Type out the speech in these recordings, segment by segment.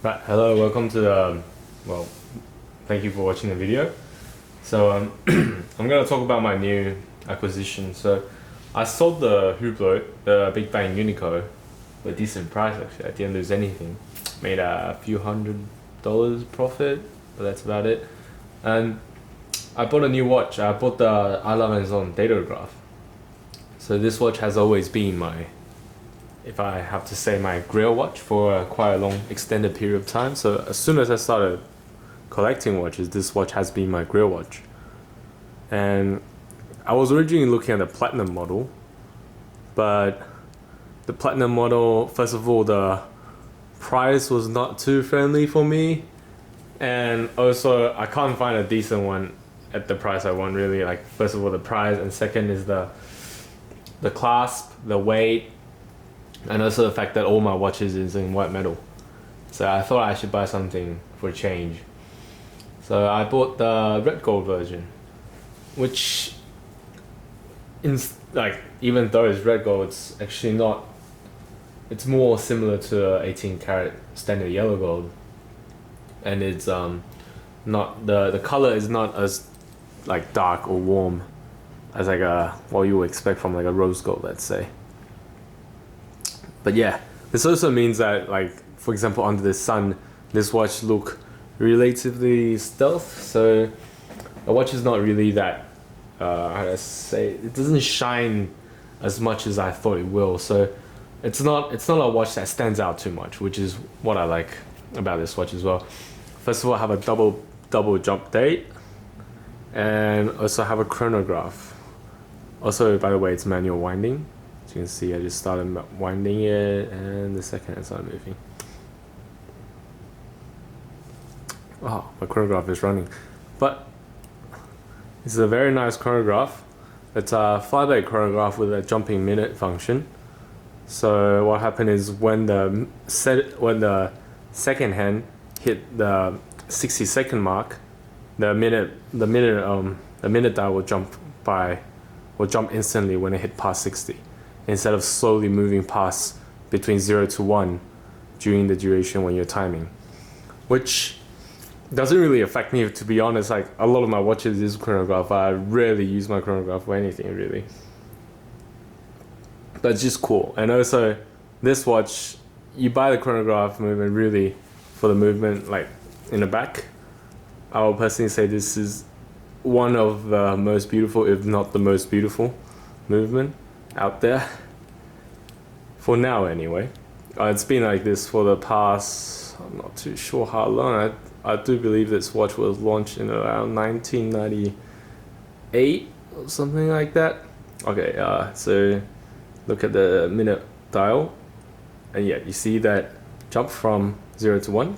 Right, hello, welcome to the, well, thank you for watching the video. So I'm going to talk about my new acquisition. So I sold the Hublot, the Big Bang Unico, for a decent price actually. I didn't lose anything. Made a few $100 profit, but that's about it. And I bought a new watch. I bought the Lange Söhne Datograph. So this watch has always been my, if I have to say, my grail watch for quite a long extended period of time. So as soon as I started collecting watches, this watch has been my grail watch. And I was originally looking at the platinum model, but the platinum model, first of all, the price was not too friendly for me, and also I can't find a decent one at the price I want, really. Like, first of all, the price, and second is the clasp, the weight, and also the fact that all my watches is in white metal. So I thought I should buy something for a change. So I bought the red gold version, which, even though it's red gold, it's actually not. It's more similar to 18 karat standard yellow gold, and it's not the color is not as like dark or warm as like what you would expect from like a rose gold, let's say. But yeah, this also means that, like, for example, under the sun, this watch look relatively stealth. So the watch is not really that, how do I say, it doesn't shine as much as I thought it will. So it's not a watch that stands out too much, which is what I like about this watch as well. First of all, I have a double jump date, and also have a chronograph. Also, by the way, it's manual winding. As you can see, I just started winding it, and the second hand started moving. Oh, my chronograph is running. But it's a very nice chronograph. It's a flyback chronograph with a jumping minute function. So what happened is when the second hand hit the 60-second mark, the minute dial will jump instantly when it hit past 60, instead of slowly moving past between 0 to 1 during the duration when you're timing, which doesn't really affect me, to be honest. Like, a lot of my watches is chronograph. I rarely use my chronograph for anything, really. But it's just cool. And also, this watch, you buy the chronograph movement really for the movement, like, in the back. I would personally say this is one of the most beautiful, if not the most beautiful, movement out there. For now, anyway. It's been like this for the past, I'm not too sure how long. I do believe this watch was launched in around 1998 or something like that. Okay, so look at the minute dial, and yeah, you see that jump from 0 to 1,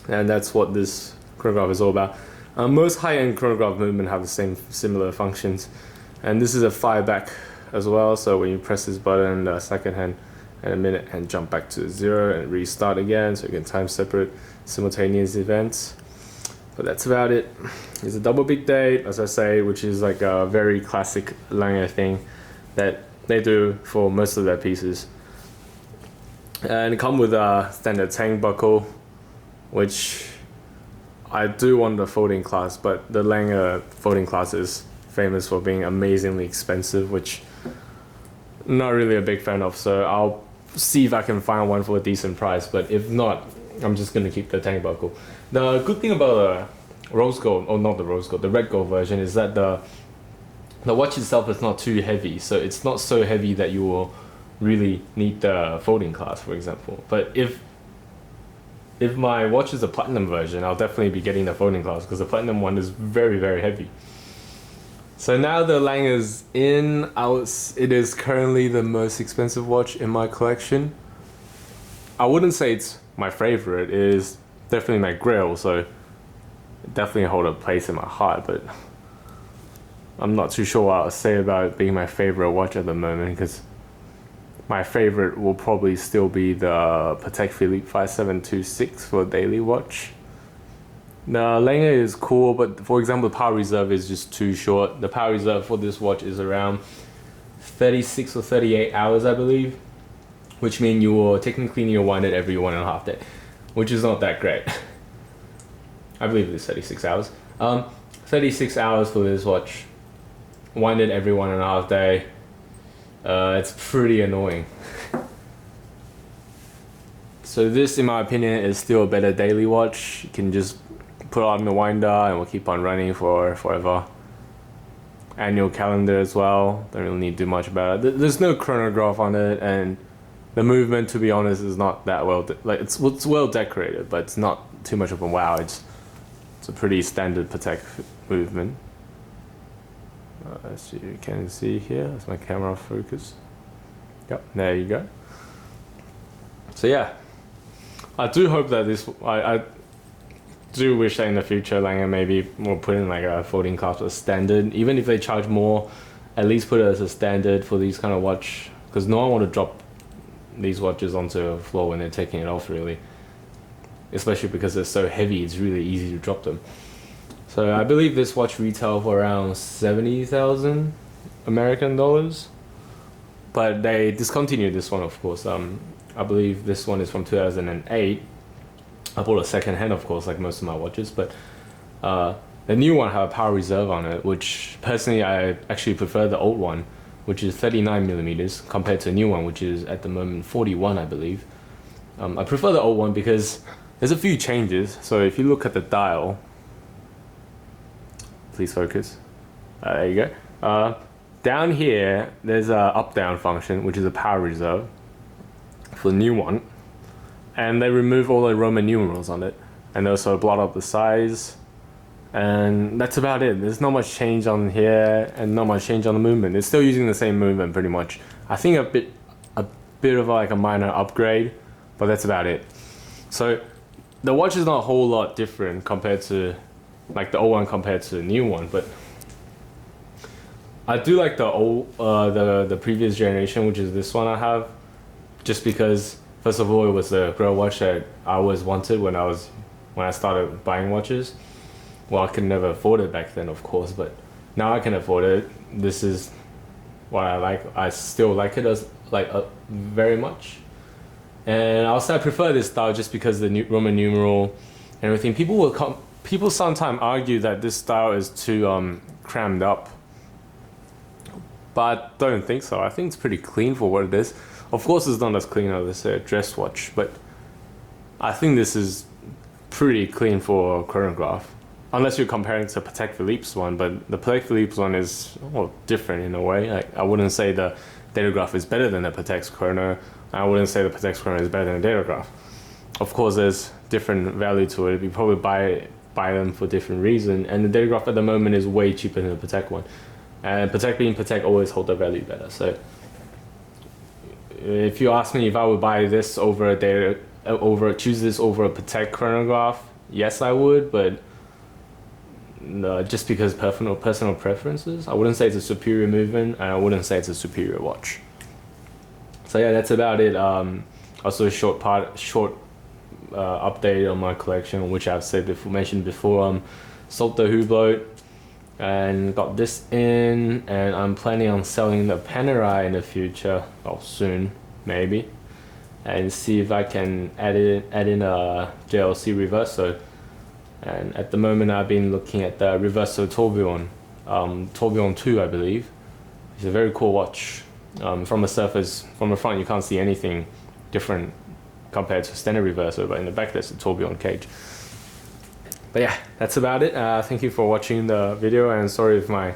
and that's what this chronograph is all about. Most high-end chronograph movement have the similar functions, and this is a fire back as well. So when you press this button, the second hand and a minute hand jump back to 0 and restart again, so you can time separate simultaneous events. But that's about it. It's a double big date, as I say, which is like a very classic Lange thing that they do for most of their pieces. And it comes with a standard tang buckle, which I do want the folding class, but the Lange folding class is famous for being amazingly expensive, which I'm not really a big fan of. So I'll see if I can find one for a decent price, but if not, I'm just gonna keep the tang buckle. The good thing about the rose gold, or not the rose gold, the red gold version, is that the watch itself is not too heavy. So it's not so heavy that you will really need the folding class, for example. But if my watch is a platinum version, I'll definitely be getting the folding class, because the platinum one is very, very heavy. So now the Lange is in. It is currently the most expensive watch in my collection. I wouldn't say it's my favorite. It is definitely my grail, so it definitely hold a place in my heart, but I'm not too sure what I'll say about it being my favorite watch at the moment, because my favorite will probably still be the Patek Philippe 5726 for a daily watch. The Lange is cool, but for example, the power reserve is just too short. The power reserve for this watch is around 36 or 38 hours, I believe, which means you will technically need to wind it every 1.5 days. which is not that great. I believe it is 36 hours. 36 hours for this watch. Wind it every 1.5 day. It's pretty annoying. So this, in my opinion, is still a better daily watch. You can just put it on the winder and it will keep on running for forever. Annual calendar as well. Don't really need to do much about it. There's no chronograph on it, and the movement, to be honest, is not that well. It's well decorated, but it's not too much of a wow. It's a pretty standard Patek movement. As you can see here, that's my camera focus. Yep, there you go. So yeah, I do hope that this. I do wish that in the future Lange maybe will put in like a 14 clasp as standard. Even if they charge more, at least put it as a standard for these kind of watch, because no one want to drop these watches onto the floor when they're taking it off, really. Especially because they're so heavy, it's really easy to drop them. So I believe this watch retail for around 70,000 American dollars, but they discontinued this one, of course. I believe this one is from 2008. I bought a second hand, of course, like most of my watches, but the new one have a power reserve on it, which personally I actually prefer the old one, which is 39 millimeters, compared to the new one, which is at the moment 41, I believe. I prefer the old one because there's a few changes. So if you look at the dial, please focus. There you go. Down here, there's a up-down function, which is a power reserve for the new one. And they remove all the Roman numerals on it, and also blot up the size, and that's about it. There's not much change on here, and not much change on the movement. It's still using the same movement pretty much. I think a bit of like a minor upgrade, but that's about it. So the watch is not a whole lot different compared to like the old one compared to the new one, but I do like the old the previous generation, which is this one I have, just because. First of all, it was the Grail watch that I always wanted when I started buying watches. Well, I could never afford it back then, of course, but now I can afford it. This is what I like. I still like it very much, and also I prefer this style just because the Roman numeral and everything. People sometimes argue that this style is too crammed up, but I don't think so. I think it's pretty clean for what it is. Of course, it's not as clean as a dress watch, but I think this is pretty clean for a chronograph. Unless you're comparing to Patek Philippe's one, but the Patek Philippe's one is different in a way. Like, I wouldn't say the Datograph is better than the Patek's chrono. I wouldn't say the Patek's chrono is better than the Datograph. Of course, there's different value to it. You probably buy them for different reasons, and the Datograph at the moment is way cheaper than the Patek one. And Patek being Patek always hold their value better. So if you ask me if I would buy this choose this over a Patek chronograph, yes I would, but just because personal preferences. I wouldn't say it's a superior movement, and I wouldn't say it's a superior watch. So yeah, that's about it. Also a short update on my collection, which I've mentioned before. Sold the Hublot and got this in, and I'm planning on selling the Panerai in the future, soon maybe, and see if I can add in a JLC Reverso. And at the moment I've been looking at the Reverso Tourbillon, Tourbillon 2 I believe. It's a very cool watch. From the front you can't see anything different compared to standard Reverso, but in the back there's a tourbillon cage. But yeah, that's about it. Thank you for watching the video, and sorry if my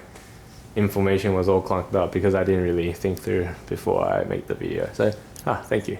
information was all clunked up because I didn't really think through before I made the video. So, thank you.